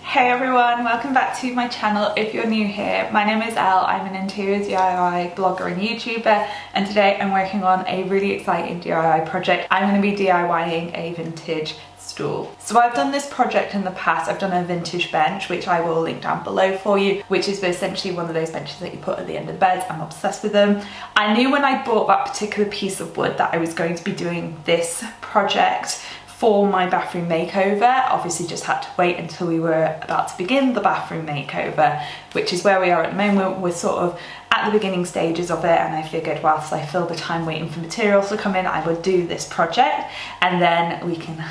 Hey everyone, welcome back to my channel. If you're new here, my name is Elle. I'm an interior DIY blogger and YouTuber, and today I'm working on a really exciting DIY project. I'm going to be DIYing a vintage stool. So I've done this project in the past. I've done a vintage bench, which I will link down below for you, which is essentially one of those benches that you put at the end of the bed. I'm obsessed with them. I knew when I bought that particular piece of wood that I was going to be doing this project for my bathroom makeover. Obviously just had to wait until we were about to begin the bathroom makeover, which is where we are at the moment. We're sort of at the beginning stages of it, and I figured whilst I fill the time waiting for materials to come in, I would do this project and then we can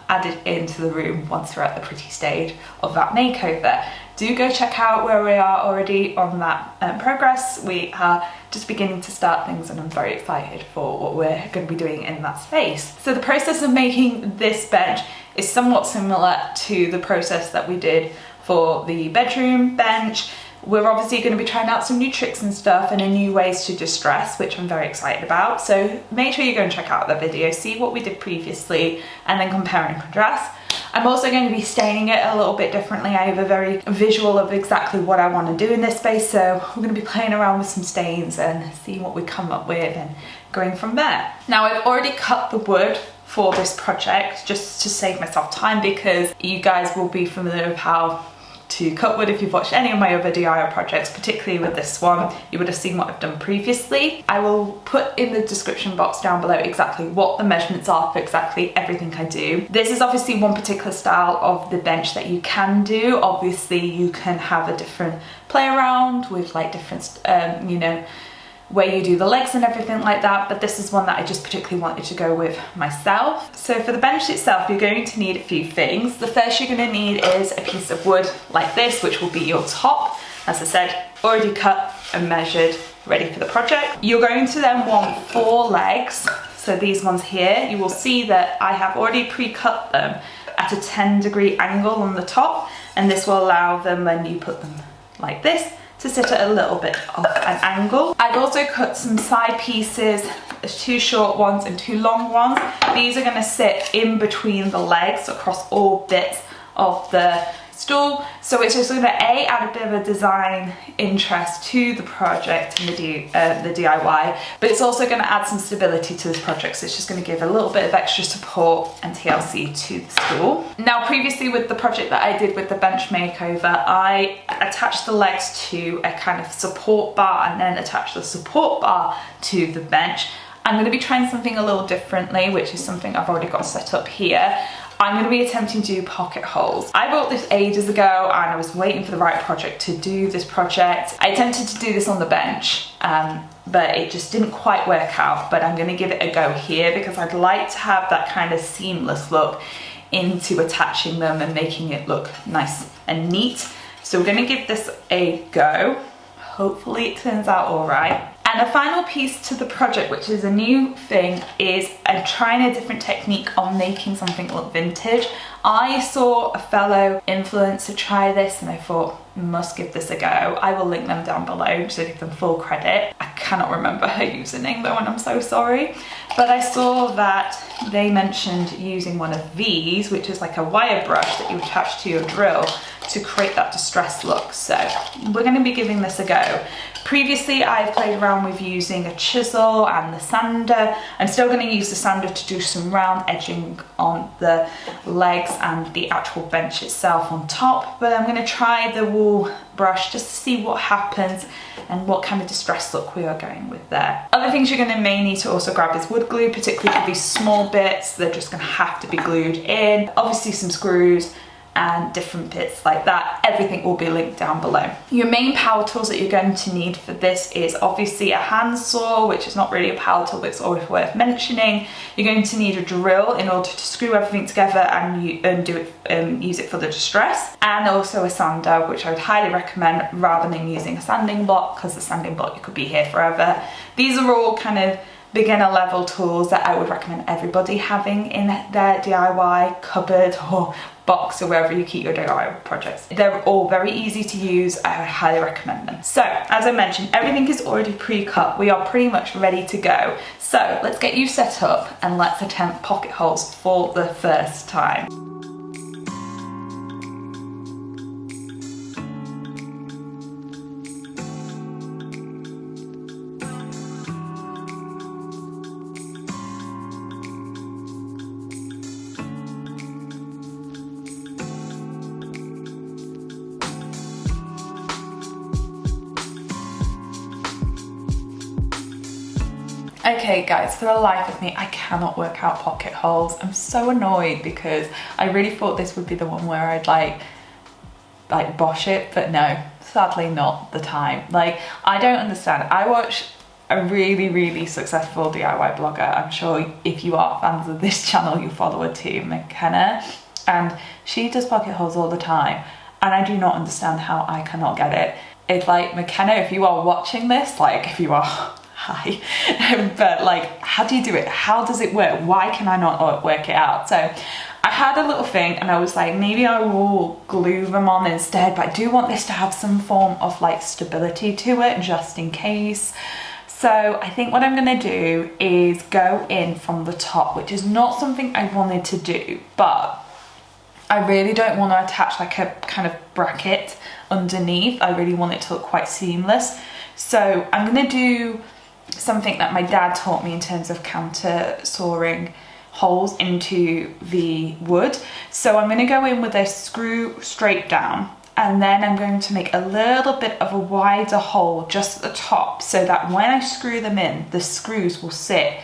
add it into the room once we're at the pretty stage of that makeover. Do go check out where we are already on that progress. We are just beginning to start things and I'm very excited for what we're going to be doing in that space. So the process of making this bench is somewhat similar to the process that we did for the bedroom bench. We're obviously going to be trying out some new tricks and stuff and new ways to distress, which I'm very excited about. So make sure you go and check out the video, see what we did previously, and then compare and contrast. I'm also going to be staining it a little bit differently. I have a very visual of exactly what I want to do in this space, so we're going to be playing around with some stains and seeing what we come up with and going from there. Now I've already cut the wood for this project just to save myself time, because you guys will be familiar with how to cut wood if you've watched any of my other DIY projects, particularly with this one. You would have seen what I've done previously. I will put in the description box down below exactly what the measurements are for exactly everything I do. This is obviously one particular style of the bench that you can do. Obviously you can have a different play around with like different, you know, where you do the legs and everything like that, but this is one that I just particularly wanted to go with myself. So for the bench itself, you're going to need a few things. The first you're going to need is a piece of wood like this, which will be your top. As I said, already cut and measured, ready for the project. You're going to then want 4 legs. So these ones here, you will see that I have already pre-cut them at a 10-degree angle on the top, and this will allow them, when you put them like this, to sit at a little bit of an angle. I've also cut some side pieces. There's 2 short ones and 2 long ones. These are going to sit in between the legs across all bits of the stool. So it's just going to add a bit of a design interest to the project and the DIY, but it's also going to add some stability to this project. So it's just going to give a little bit of extra support and TLC to the stool. Now previously with the project that I did with the bench makeover, I attached the legs to a kind of support bar and then attached the support bar to the bench. I'm going to be trying something a little differently, which is something I've already got set up here. I'm going to be attempting to do pocket holes. I bought this ages ago and I was waiting for the right project to do this project. I attempted to do this on the bench, but it just didn't quite work out, but I'm going to give it a go here because I'd like to have that kind of seamless look into attaching them and making it look nice and neat. So we're going to give this a go. Hopefully it turns out all right. And a final piece to the project, which is a new thing, is I'm trying a different technique on making something look vintage. I saw a fellow influencer try this and I thought, must give this a go. I will link them down below to give them full credit. I cannot remember her username though, and I'm so sorry. But I saw that they mentioned using one of these, which is like a wire brush that you attach to your drill to create that distressed look. So we're going to be giving this a go. Previously I've played around with using a chisel and the sander. I'm still going to use the sander to do some round edging on the legs and the actual bench itself on top, but I'm going to try the wool brush just to see what happens and what kind of distressed look we are going with there. Other things you're going to may need to also grab is wood glue, particularly for these small bits. They're just going to have to be glued in. Obviously some screws and different bits like that. Everything will be linked down below. Your main power tools that you're going to need for this is obviously a handsaw, which is not really a power tool, but it's always worth mentioning. You're going to need a drill in order to screw everything together and use it for the distress, and also a sander, which I would highly recommend rather than using a sanding block, because the sanding block, you could be here forever. These are all kind of beginner level tools that I would recommend everybody having in their DIY cupboard or box or wherever you keep your DIY projects. They're all very easy to use. I would highly recommend them. So as I mentioned, everything is already pre-cut. We are pretty much ready to go. So let's get you set up and let's attempt pocket holes for the first time. Okay guys, for the life of me, I cannot work out pocket holes. I'm so annoyed because I really thought this would be the one where I'd like bosh it, but no, sadly not the time. Like, I don't understand. I watch a really successful DIY blogger. I'm sure if you are fans of this channel, you follow her too, McKenna, and she does pocket holes all the time, and I do not understand how I cannot get it. It's like, McKenna, if you are watching this, like, if you are, hi, but like, how do you do it? How does it work? Why can I not work it out? So I had a little thing and I was like, maybe I will glue them on instead, but I do want this to have some form of like stability to it just in case. So I think what I'm gonna do is go in from the top, which is not something I wanted to do, but I really don't want to attach like a kind of bracket underneath. I really want it to look quite seamless. So I'm gonna do something that my dad taught me in terms of counter sawing holes into the wood. So I'm going to go in with a screw straight down, and then I'm going to make a little bit of a wider hole just at the top so that when I screw them in, the screws will sit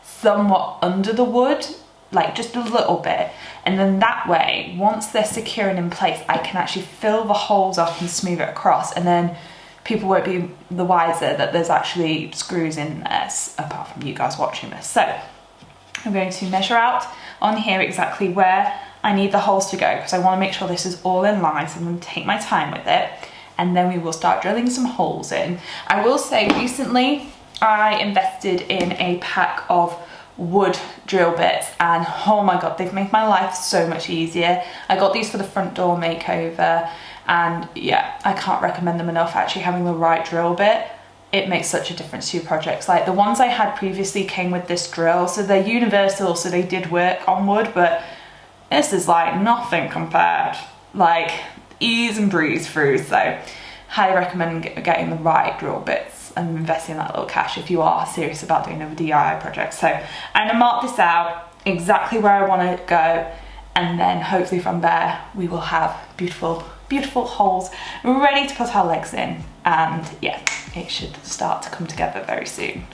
somewhat under the wood, like just a little bit. And then that way, once they're secure and in place, I can actually fill the holes up and smooth it across, and then people won't be the wiser that there's actually screws in there, apart from you guys watching this. So I'm going to measure out on here exactly where I need the holes to go, because I want to make sure this is all in line. So I'm going to take my time with it, and then we will start drilling some holes in. I will say recently I invested in a pack of wood drill bits, and oh my god, they've made my life so much easier. I got these for the front door makeover, and yeah, I can't recommend them enough. Actually having the right drill bit, it makes such a difference to your projects. Like, the ones I had previously came with this drill, so they're universal, so they did work on wood, but this is like nothing compared. Like, ease and breeze through. So highly recommend getting the right drill bits and investing that little cash if you are serious about doing a DIY project. So I'm gonna mark this out exactly where I want to go, and then hopefully from there we will have beautiful holes ready to put our legs in, and yeah, it should start to come together very soon.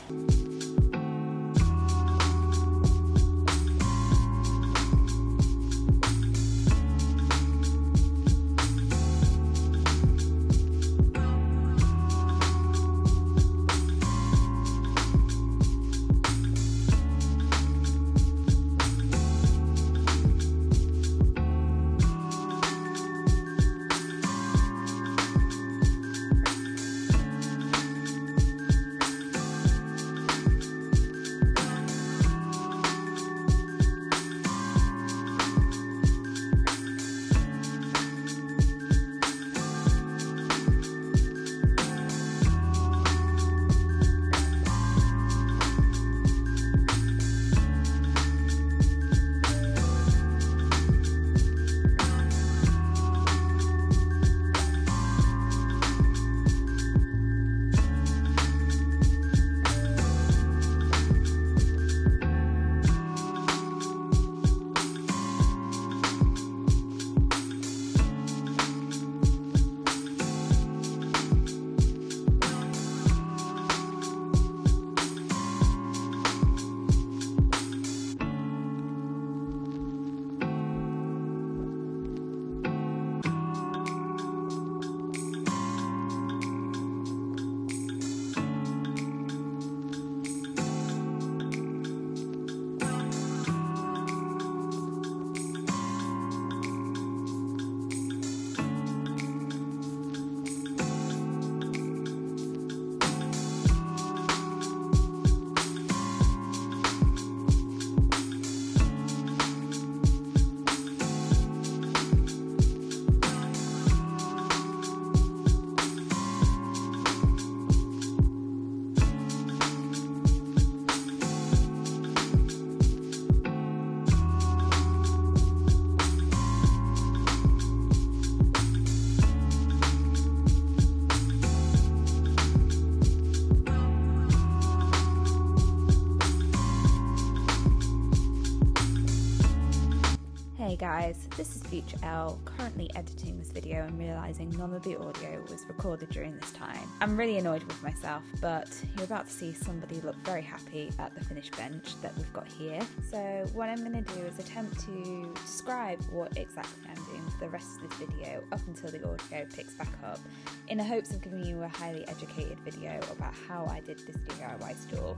guys, this is Future Elle, currently editing this video and realising none of the audio was recorded during this time. I'm really annoyed with myself, but you're about to see somebody look very happy at the finished bench that we've got here. So what I'm going to do is attempt to describe what exactly I'm doing for the rest of this video up until the audio picks back up, in the hopes of giving you a highly educated video about how I did this DIY stool,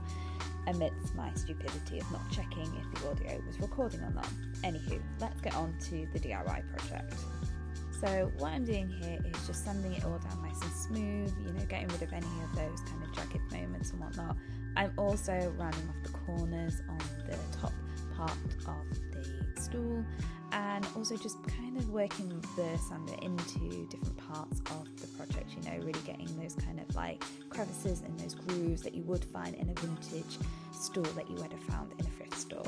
amidst my stupidity of not checking if the audio was recording or not. Anywho, let's get on to the DIY project. So what I'm doing here is just sanding it all down nice and smooth, you know, getting rid of any of those kind of jagged moments and whatnot. I'm also rounding off the corners on the top part of the stool, and also just kind of working the sander into different parts of the project, you know, really getting those kind of like crevices and those grooves that you would find in a vintage stool that you would have found in a thrift store.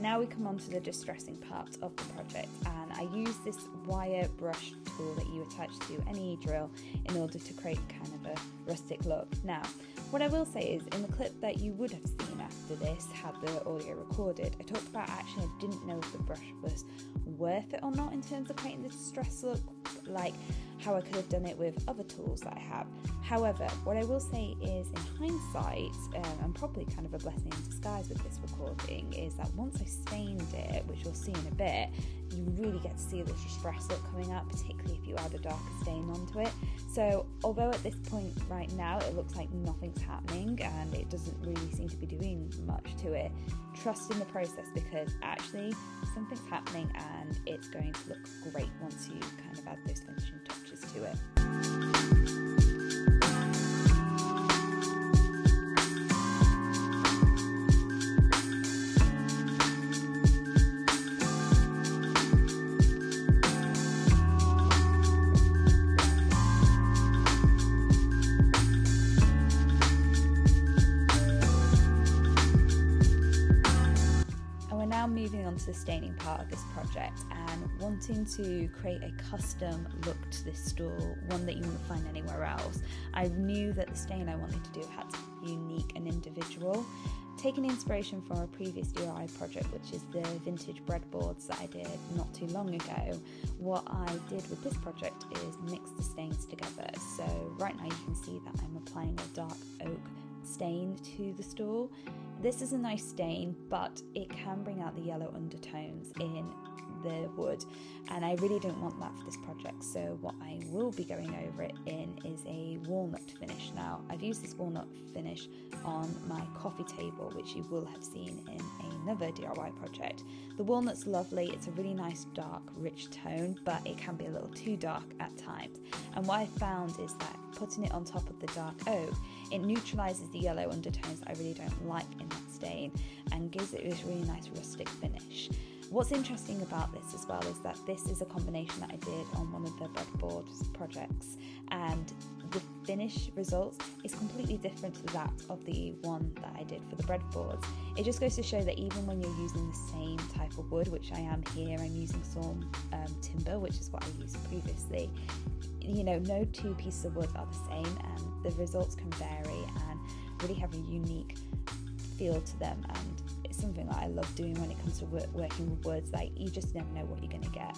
Now we come on to the distressing part of the project, and I use this wire brush tool that you attach to any drill in order to create kind of a rustic look. Now, what I will say is, in the clip that you would have seen after this, had the audio recorded, I talked about actually I didn't know if the brush was worth it or not in terms of creating the distress look, like how I could have done it with other tools that I have. However, what I will say is, in hindsight, and probably kind of a blessing in disguise with this recording, is that once I stained it, which you'll see in a bit, you really get to see the distress look coming out, particularly if you add a darker stain onto it. So although at this point right now it looks like nothing's happening and it doesn't really seem to be doing much to it, trust in the process, because actually something's happening and it's going to look great once you kind of add those finishing touches to it. Moving on to the staining part of this project, and wanting to create a custom look to this stool, one that you wouldn't find anywhere else, I knew that the stain I wanted to do had to be unique and individual. Taking inspiration from a previous DIY project, which is the vintage breadboards that I did not too long ago, what I did with this project is mix the stains together. So right now you can see that I'm applying a dark oak stain to the stool. This is a nice stain, but it can bring out the yellow undertones in the wood, and I really don't want that for this project. So what I will be going over it in is a walnut finish. Now, I've used this walnut finish on my coffee table, which you will have seen in another DIY project. The walnut's lovely, it's a really nice dark rich tone, but it can be a little too dark at times. And what I found is that putting it on top of the dark oak, it neutralises the yellow undertones that I really don't like in that stain and gives it this really nice rustic finish. What's interesting about this as well is that this is a combination that I did on one of the breadboards projects, and the finish results is completely different to that of the one that I did for the breadboards. It just goes to show that even when you're using the same type of wood, which I am here, I'm using some timber, which is what I used previously, you know, no two pieces of wood are the same, and the results can vary and really have a unique feel to them. And it's something that I love doing when it comes to working with words, like you just never know what you're going to get.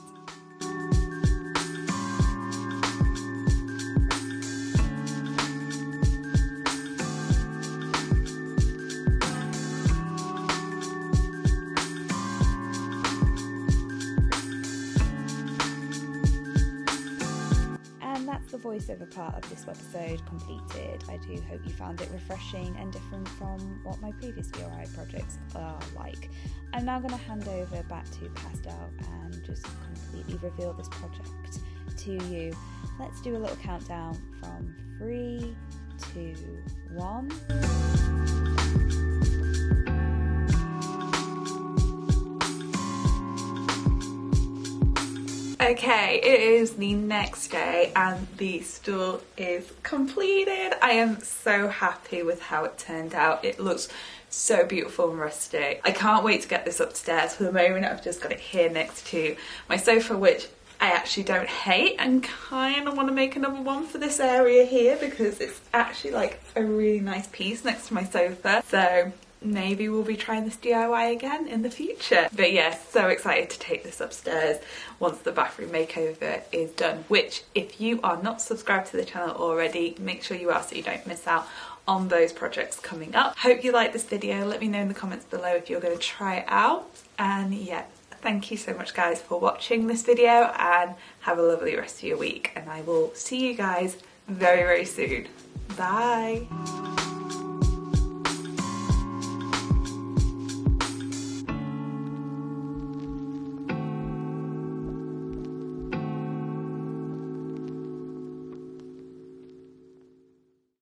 The voiceover part of this episode completed. I do hope you found it refreshing and different from what my previous DIY projects are like. I'm now going to hand over back to Pastel and just completely reveal this project to you. Let's do a little countdown from 3, 2, 1. Okay, it is the next day and the stool is completed. I am so happy with how it turned out. It looks so beautiful and rustic. I can't wait to get this upstairs. For the moment, I've just got it here next to my sofa, which I actually don't hate, and kind of want to make another one for this area here because it's actually like a really nice piece next to my sofa. So maybe we'll be trying this DIY again in the future. But yeah, so excited to take this upstairs once the bathroom makeover is done, which if you are not subscribed to the channel already, make sure you are so you don't miss out on those projects coming up. Hope you liked this video. Let me know in the comments below if you're going to try it out. And yeah, thank you so much guys for watching this video, and have a lovely rest of your week, and I will see you guys very, very soon. Bye.